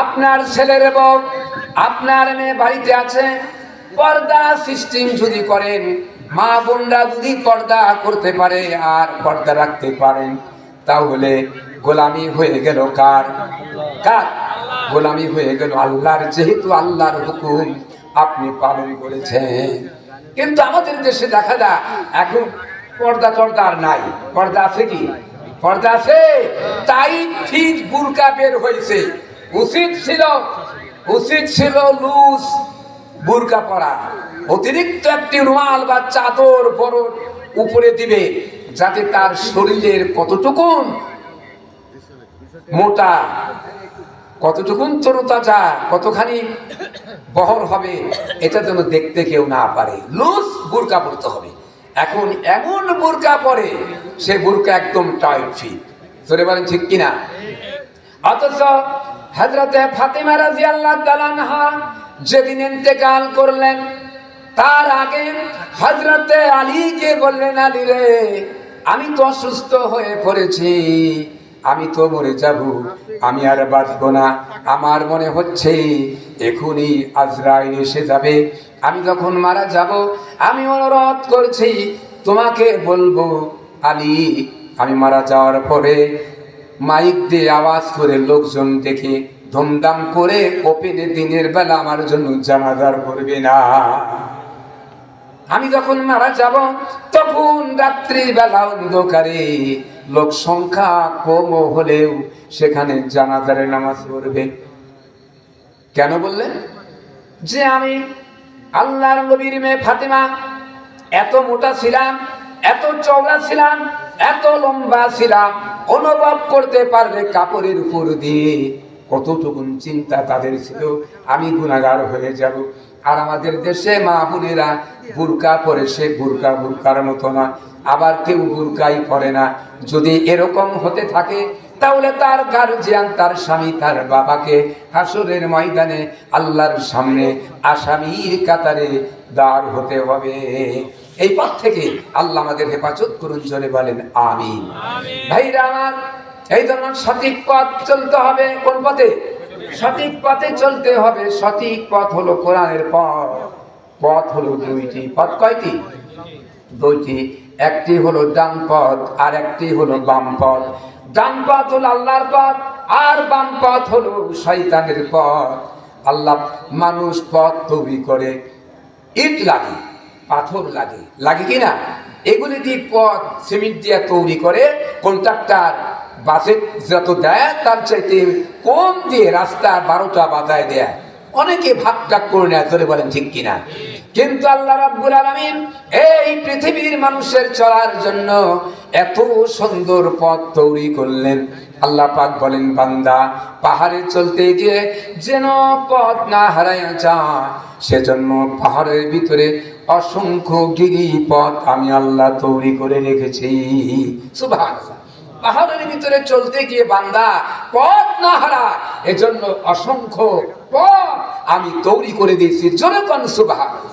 আপনার ছেলের বউ, আপনার মেয়ে বাড়িতে আছে, পর্দা সিস্টেম যদি করেন, মা বোনরা যদি পর্দা করতে পারে আর পর্দা রাখতে পারেন, তাহলে গোলামি হয়ে গেল কার? কার গোলামি হয়ে গেল? আল্লাহর। যেহেতু আল্লাহর হুকুম আপনি পালন করেছেন। কিন্তু আমাদের দেশে দেখা যায় এখন পর্দা টর্দা আর নাই। পর্দা আছে কি? পর্দা আছে, তাই ঠিক বুরকা বের হয়েছে। উচিত ছিল লুজ বুরকা পরা, অতিরিক্ত একটি রুমাল বা চাদর বড় উপরে দিবে, যাতে তার শরীরের কতটুকুন মোটা, কতটুকুন তরুতাজা, কতখানি বহর হবে, এটা যেন দেখতে কেউ না পারে। লুজ বুরকা পরতে হবে। এখন এমন বুরকা পরে, সে বুরকা একদম টাইট ফিট। জোরে বলেন ঠিক কিনা? অথচ হযরতে ফাতিমা রাদিয়াল্লাহু তাআলা আনহা যেদিন ইন্তেকাল করলেন, তার আগে হযরতে আলীকে বললেন, আলী রে, আমি তো অসুস্থ হয়ে পড়েছি, আমি তো মরে যাব, আমি আর বাঁচব না। আমার মনে হচ্ছে এখনই আজরাইল এসে যাবে। আমি যখন মারা যাব, আমি অনুরোধ করছি তোমাকে বলবো, আলী, আমি মারা যাওয়ার পরে মাইক দিয়ে আওয়াজ করে লোকজন দেখে ধুমধাম করে ওপেনে দিনের বেলা আমার জন্য জানাজার করবে না। আমি যখন মারা যাব, তখন রাত্রি বেলা অন্ধকারে লোক সংখ্যা কম হলেও সেখানে জানাজারে নামাজ পড়বে। কেন বললেন? যে আমি আল্লাহর নবীর মেয়ে ফাতিমা এত মোটা ছিলাম, এত চওড়া ছিলাম, এত লম্বা ছিলাম, অনুভব করতে পারবে কাপড়ের উপর দিয়ে কতটুকুন চিন্তা তাদের ছিল, আমি গুনাহগার হয়ে যাব। আর আমাদের দেশে মা বোনেরা বুরকা পরে, সে বুরকার মতো না, আবার কেউ বুরকাই পরে না। যদি এরকম হতে থাকে, তাহলে তার গার্জিয়ান, তার স্বামী, তার বাবাকে হাসরের ময়দানে আল্লাহর সামনে আসামির কাতারে দাঁড় হতে হবে। এই পথ থেকে আল্লাহ আমাদের হেফাজত করুন, জোরে বলেন আমিন। ভাইরা আমার, এই জন্য সঠিক পথ চলতে হবে। কোন পথে? সঠিক পথে চলতে হবে। সঠিক পথ হলো কোরআনের পথ। পথ হলো দুইটি। পথ কয়টি? দুইটি। একটি হলো ডান পথ, আর একটি হলো বাম পথ। ডান পথ হলো আল্লাহর পথ, আর বাম পথ হলো শয়তানের পথ। আল্লাহ মানুষ পথ তৈরি করে, ইট লাগে, পাথর লাগে, লাগে কিনা? এগুলি দিয়ে পথ সিমেন্ট দিয়ে তৈরি করে। কন্ট্রাক্টর বাজেট যত দেয়, তার চাইতে কম দিয়ে রাস্তা 12টা বাজায় দেয়। অনেকে ভাগ টাক করে নেয়, চলে বলেন ঠিক কিনা? কিন্তু আল্লাহ রাব্বুল আলামিন এই পৃথিবীর মানুষের চলার জন্য এত সুন্দর পথ তৈরি করলেন। আল্লাহ পাক বলেন, বান্দা পাহাড়ে চলতে গিয়ে যেন পথ না হারায় যায়, সেজন্য পাহাড়ের ভিতরে অসংখ্য গিরিপথ আমি আল্লাহ তৈরি করে রেখেছি। সুবহানাল্লাহ। পাহাড়ের ভিতরে চলতে গিয়ে বান্দা পথ না হারা, এজন্য অসংখ্য পথ আমি তৈরি করে দিয়েছি। জোরে কোন সুবহানাল্লাহ।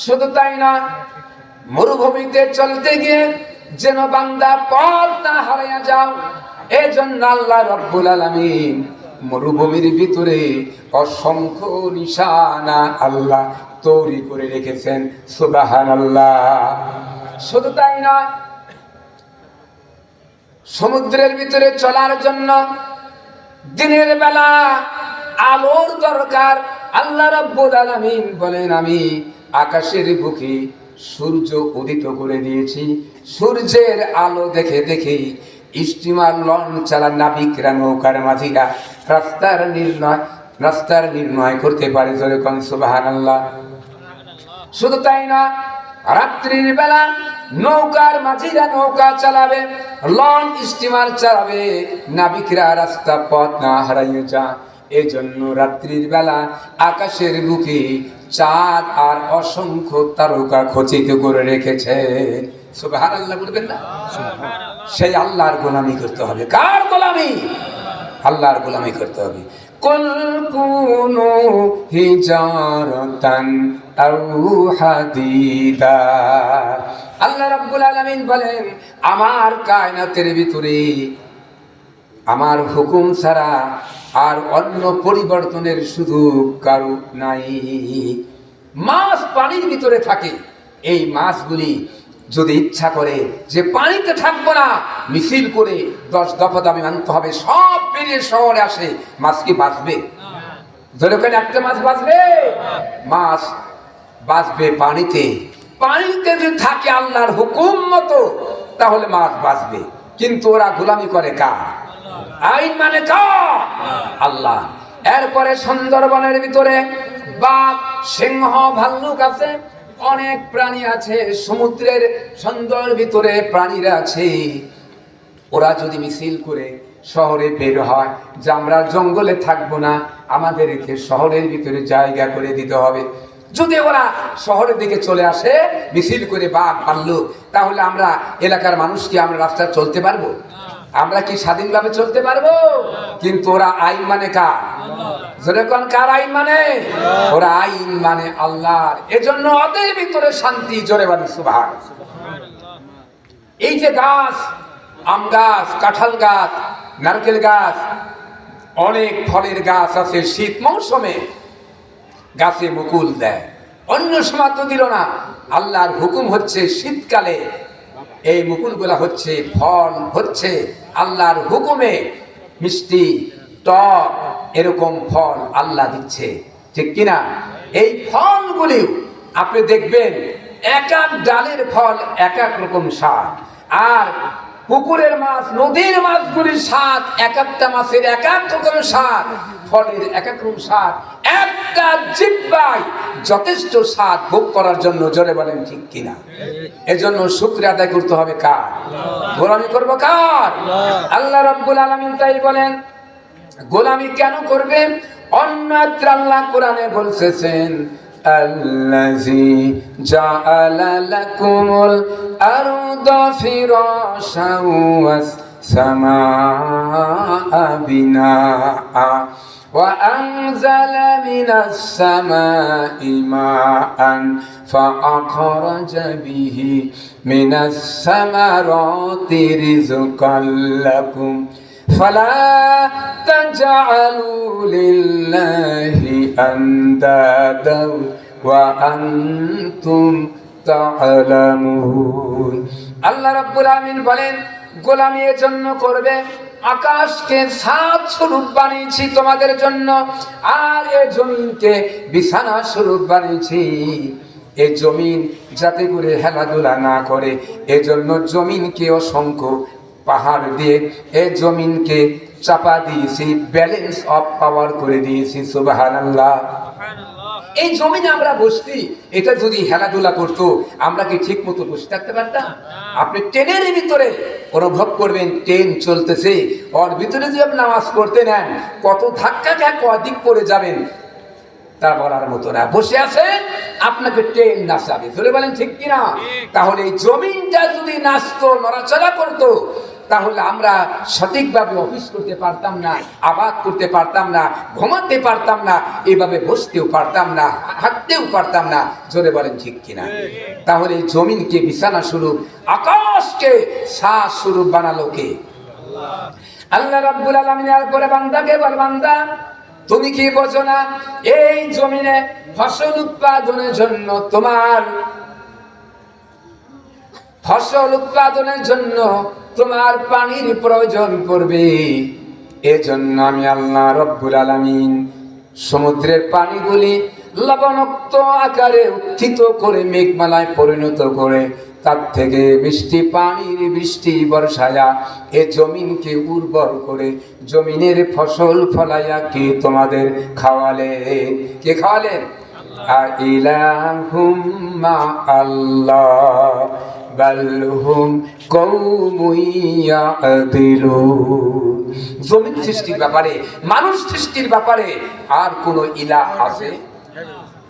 শুধু তাই না, মরুভূমিতে চলতে গিয়ে যেন বান্দা পথ না হারাইয়া যাও, এজন্য আল্লাহ রাব্বুল আলামিন মরুভূমির ভিতরে অসংখ্য নিশানা আল্লাহ তৈরি করে রেখেছেন। সুবহানাল্লাহ। শুধু তাই না, সমুদ্রের ভিতরে চলার জন্য দিনের বেলা আলোর দরকার। আল্লাহ রাব্বুল আলামিন বলেন, আমি আকাশের বুকে সূর্য উদিত করে দিয়েছি। সূর্যের আলো দেখে দেখে স্টিমার, লঞ্চ চালা নাবিকরা, নৌকার মাঝিরা রাস্তার নির্ণয় করতে পারে। জোরে কোন সুবহানাল্লাহ। শুধু তাই না, রাত্রির বেলা নৌকার মাঝিরা নৌকা চালাবে, লঞ্চ স্টিমার চালাবে, নাবিকরা রাস্তা পথ না হারাইয়ে যায়। এই জন্য রাত্রির বেলা আকাশের বুকে চাঁদ আর অসংখ্য তারকা খচিত করে রেখেছে। সুবহানাল্লাহ বলবেন না? সেই আল্লাহর গোলামি করতে হবে। কার গোলামি? আল্লাহর গোলামি করতে হবে। কুল কুনু হিজারাতান আও হাদিদা। আল্লাহ রাব্বুল আলামিন বলেন, আমার কায়নাতের ভিতরে আমার হুকুম ছাড়া আর অন্য পরিবর্তনের সুযোগ কারো নাই। মাছ পানির ভিতরে থাকে, এই মাছগুলি যদি ইচ্ছা করে যে পানিতে থাকবো না, মিছিল করে 10 দফা দাবি মানতে হবে, সব বেরিয়ে শহরে আসে, মাছ কি বাঁচবে? যেরকম একটা মাছ বাঁচবে? মাছ বাঁচবে পানিতে। পানিতে যদি থাকে আল্লাহর হুকুম মতো, তাহলে মাছ বাঁচবে। কিন্তু ওরা গোলামি করে কার? আইন মানে কার? আল্লাহ। এরপরে সুন্দরবনের ভিতরে বাঘ, সিংহ, ভাল্লুক আছে, অনেক প্রাণী আছে, সমুদ্রের সুন্দর ভিতরে প্রাণীরা আছে। ওরা যদি মিছিল করে শহরে বের হয় যে আমরা জঙ্গলে থাকবো না, আমাদেরকে শহরের ভিতরে জায়গা করে দিতে হবে, যদি ওরা শহরের দিকে চলে আসে মিছিল করে বাঘ ভাল্লুক, তাহলে আমরা এলাকার মানুষ কি আমরা রাস্তায় চলতে পারবো? আমরা কি স্বাধীনভাবে চলতে পারবো? কিন্তু ওরা আইন মানে কার? যেরকম কার আইন মানে? ওরা আইন মানে আল্লাহর। এজন্য ওদের ভিতরে শান্তি। জোরে বলেন সুবহানাল্লাহ। এই যে গাছ, আম গাছ, কাঁঠাল গাছ, নারকেল গাছ, অনেক ফলের গাছ আছে, শীত মৌসুমে গাছে মুকুল দেয়, অন্য সময় তো দিল না। আল্লাহর হুকুম হচ্ছে শীতকালে এই মুকুলগুলা হচ্ছে, ফল হচ্ছে আল্লাহর হুকুমে, মিষ্টি টক এরকম ফল আল্লাহ দিচ্ছে, ঠিক কিনা? এই ফলগুলি আপনি দেখবেন এক এক ডালের ফল এক এক রকম স্বাদ, আর পুকুরের মাছ, নদীর মাছগুলির স্বাদ, এক একটা মাছের এক এক রকম স্বাদ, ফলের এক এক রকম স্বাদ, একটা জিহ্বায় যথেষ্ট স্বাদ ভোগ করার জন্য। জোরে বলেন ঠিক কিনা? এজন্য শুকরিয়া আদায় করতে হবে কার? গোলামি করবো কার? আল্লাহ রাব্বুল আলামিন তাই বলেন, গোলামি কেন করবেন? অন্যত্র আল্লাহ কোরআনে বলছেন, আল্লাযী জাআলা লাকুমুল আরদা ফিরাশাও ওয়াস সামাআ বিনাআ ওয়া আনজালা মিনাস সামাই মাআন ফাআখরাজা বিহি মিনাস সামারাতি রিজকাল লাকুম ফালা তাজআলু লিল্লাহি আনদাদা ওয়া আনতুম তা'লামুন। আল্লাহ রাব্বুল আলামিন বলেন, গোলামি এর জন্য করবে, আকাশকে ছাদ স্বরূপ বানিয়েছি তোমাদের জন্য, আর এই জমিনকে বিছানা স্বরূপ বানিয়েছি। এই জমিন যাতে করে হেলাধুলা না করে, এজন্য জমিনকে অসংখ্য পাহাড় দিয়ে এই জমিনকে চাপা দিয়েছি, ব্যালেন্স অফ পাওয়ার করে দিয়েছি। সুবহানাল্লাহ। এই জমিনে আমরা বসছি, এটা যদি খেলাধুলা করতো আমরা কি ঠিক মতো বসে থাকতে পারতাম? আপনি ট্রেনের ভিতরে অনুভব করবেন, ট্রেন চলতেছে, ওর ভিতরে যদি আপনি নামাজ পড়তে নেন, কত ধাক্কা খেয়ে কদিক পড়ে যাবেন তা বলার মতো না। বসে আছেন, আপনাকে ট্রেন নাচাবে। ধরে বলেন ঠিক কিনা? তাহলে এই জমিনটা যদি নাচতো, নড়াচড়া করতো, তাহলে আমরা সঠিকভাবে অফিস করতে পারতাম না, আবাদ করতে পারতাম না, ঘুমাতে পারতাম না, এভাবে বসতেও পারতাম না, হাঁটতেও পারতাম না। জোরে বলেন ঠিক কিনা? তাহলে জমিনকে বিছানা স্বরূপ, আকাশকে ছাদ স্বরূপ বানালো কে? আল্লাহ রাব্বুল আলামিন। এরপরে বান্দাকে বল, বান্দা তুমি কি বোঝো না এই জমিনে ফসল উৎপাদনের জন্য, তোমার ফসল উৎপাদনের জন্য তোমার পানির প্রয়োজন পড়বে। এজন্য আমি আল্লাহ রাব্বুল আলামিন সমুদ্রের পানিগুলি লবণাক্ত আকারে উত্থিত করে মেঘমালায় পরিণত করে তার থেকে বৃষ্টি পানির বৃষ্টি বর্ষায়া এ জমিনকে উর্বর করে জমিনের ফসল ফলাইয়া কে তোমাদের খাওয়ালেন? কে খাওয়ালেন? আইলাহুম মা আল্লাহ বালহুম কওমুন ইয়াদিলুন। জমিন সৃষ্টির ব্যাপারে, মানুষ সৃষ্টির ব্যাপারে আর কোন ইলাহ আছে?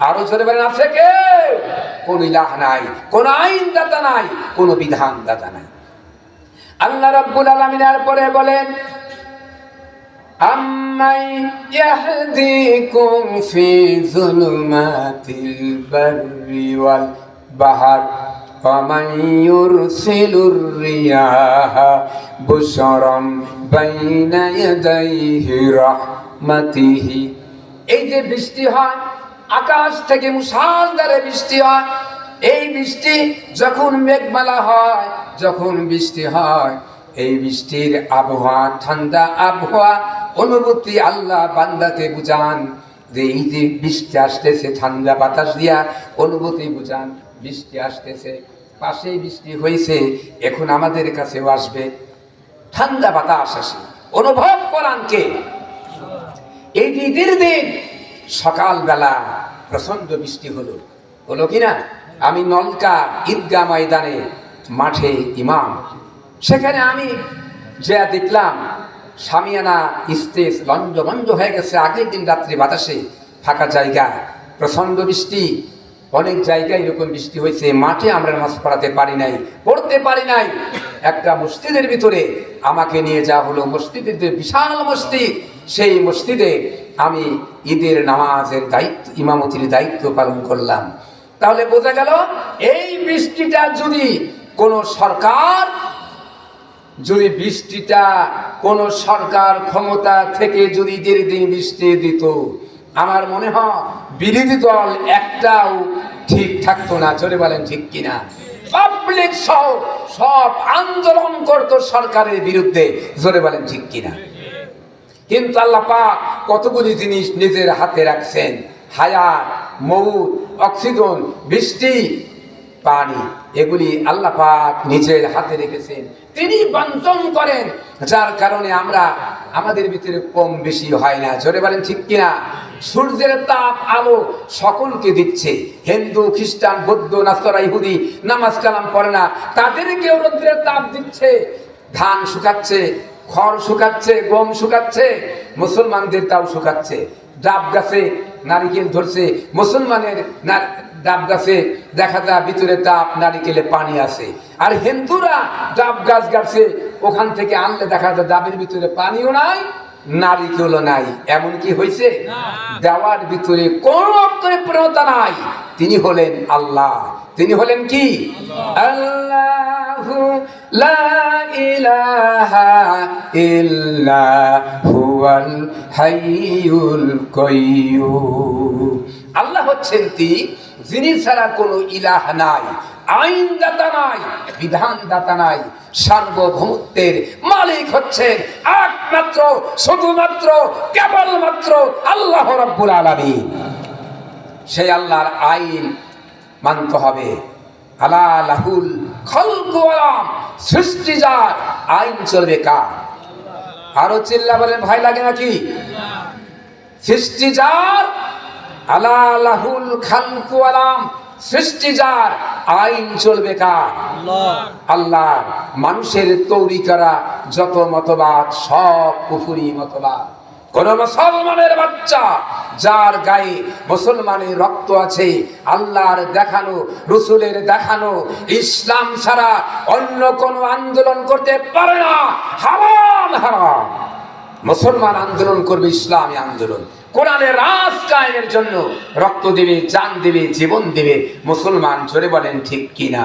আরো জোরে বলেন, আছে কে? কোন ইলাহ নাই, কোন আইনদাতা নাই, কোন বিধানদাতা নাই। আল্লাহ রাব্বুল আলামিন এরপরে বলেন, আম্মাই ইয়াহদিকুম ফি যুলুমাতিল বাররি ওয়াল বাহর ومن يرسل الرياح بشرا بين يديه رحمته। এই যে বৃষ্টি হয়, আকাশ থেকে মুষলধারে বৃষ্টি হয়, এই বৃষ্টি যখন মেঘমালা হয়, যখন বৃষ্টি হয়, এই বৃষ্টির আবহাওয়া ঠান্ডা আবহাওয়া অনুভূতি আল্লাহ বান্দাকে বুঝান যে এই যে বৃষ্টি আসতেছে, ঠান্ডা বাতাস দিয়া অনুভূতি বুঝান বৃষ্টি আসতেছে, পাশেই বৃষ্টি হয়েছে, এখন আমাদের কাছেও আসবে, ঠান্ডা বাতাস আসে, অনুভব করান কে? এই ঈদের দিন সকালবেলা প্রচন্ড বৃষ্টি হলো, হলো কিনা? আমি নলকা ঈদগাহ ময়দানে মাঠে ইমাম, সেখানে আমি যা দেখলাম সামিয়ানা স্টেজ লঞ্জ হয়ে গেছে। আগের দিন রাত্রি বাতাসে ফাঁকা জায়গা, প্রচন্ড বৃষ্টি, অনেক জায়গায় এরকম বৃষ্টি হয়েছে। মাঠে আমরা নামাজ পড়তে পারি নাই। একটা মসজিদের ভিতরে আমাকে নিয়ে যাওয়া হলো, মসজিদের বিশাল মসজিদ, সেই মসজিদে আমি ঈদের নামাজের দায়িত্ব, ইমামতির দায়িত্ব পালন করলাম। তাহলে বোঝা গেল এই বৃষ্টিটা যদি কোনো সরকার ক্ষমতা থেকে যদি ঈদের দিন বৃষ্টি দিত, আমার মনে হয় বিরোধী দল একটাও ঠিক থাকতো না। জোরে বলেন ঠিক কিনা? পাবলিক সহ সব আন্দোলন করতো সরকারের বিরুদ্ধে। জোরে বলেন ঠিক কিনা? কিন্তু আল্লাহ পাক কতগুলি জিনিস নিজের হাতে রাখছেন, হায়াত, মউত, অক্সিজেন, বৃষ্টি, পানি, এগুলি আল্লাহ পাক নিজের হাতে রেখেছেন, তিনি বন্টন করেন, যার কারণে আমাদের ভিতরে কম বেশি হয় না। জোরে বলেন ঠিক কিনা? সূর্যের তাপ আলো সকলকে দিচ্ছে, হিন্দু, খ্রিস্টান, বৌদ্ধ, নাসরা, ইহুদি নামাজ কালাম পড়ে না, তাদেরকেও রৌদ্রের তাপ দিচ্ছে, ধান শুকাচ্ছে, খড় শুকাচ্ছে, গম শুকাচ্ছে, মুসলমানদের তাও শুকাচ্ছে। ডাব গাছে নারিকেল ধরছে, মুসলমানের ডাব গাছে দেখা যায় ভিতরে ডাব, নারিকেলে পানি আছে, আর হিন্দুরা ডাব গাছ গাছে, ওখান থেকে আনলে দেখা যায় ডাবের ভিতরে পানিও নাই, নারিকেলও নাই। এমন কি হয়েছে? দেওয়ার ভিতরে কোন অক্ষরে প্রণতা নাই। তিনি হলেন আল্লাহ। তিনি হলেন কি? আল্লাহু লা ইলাহা ইল্লা হুয়াল হাইয়ুল কাইয়্যুম। আল্লাহ হচ্ছেন তিনি, যিনি ছাড়া কোনো ইলাহ নাই, আইনদাতা নাই, বিধানদাতা নাই, সার্বভৌমত্বের মালিক হচ্ছেন একমাত্র, শুধুমাত্র, কেবলমাত্র আল্লাহ রাব্বুল আলামিন। সেই আল্লাহর আইন মানতে হবে। আলা লাহুল খালকু ওয়াল আমর, সৃষ্টি যার, আইন চলবে কার? আরো চিল্লা বলেন, ভয় লাগে নাকি? সৃষ্টি যার, আলা লাহুল খালকু ওয়াল আমর, সৃষ্টি যার, আইন চলবে কার? আল্লাহ। মানুষের তৈরি করা যত মতবাদ সব কুফরি মতবাদ। কোন মুসলমানের বাচ্চা যার গায়ে মুসলমানের রক্ত আছে, আল্লাহর দেখানো, রসুলের দেখানো ইসলাম ছাড়া অন্য কোন আন্দোলন করতে পারে না। হারাম হারাম। মুসলমান আন্দোলন করবে ইসলামী আন্দোলন, কোরআনের রাজ কায়েমের জন্য রক্ত দেবে, জান দেবে, জীবন দেবে মুসলমান। জোরে বলেন ঠিক কিনা?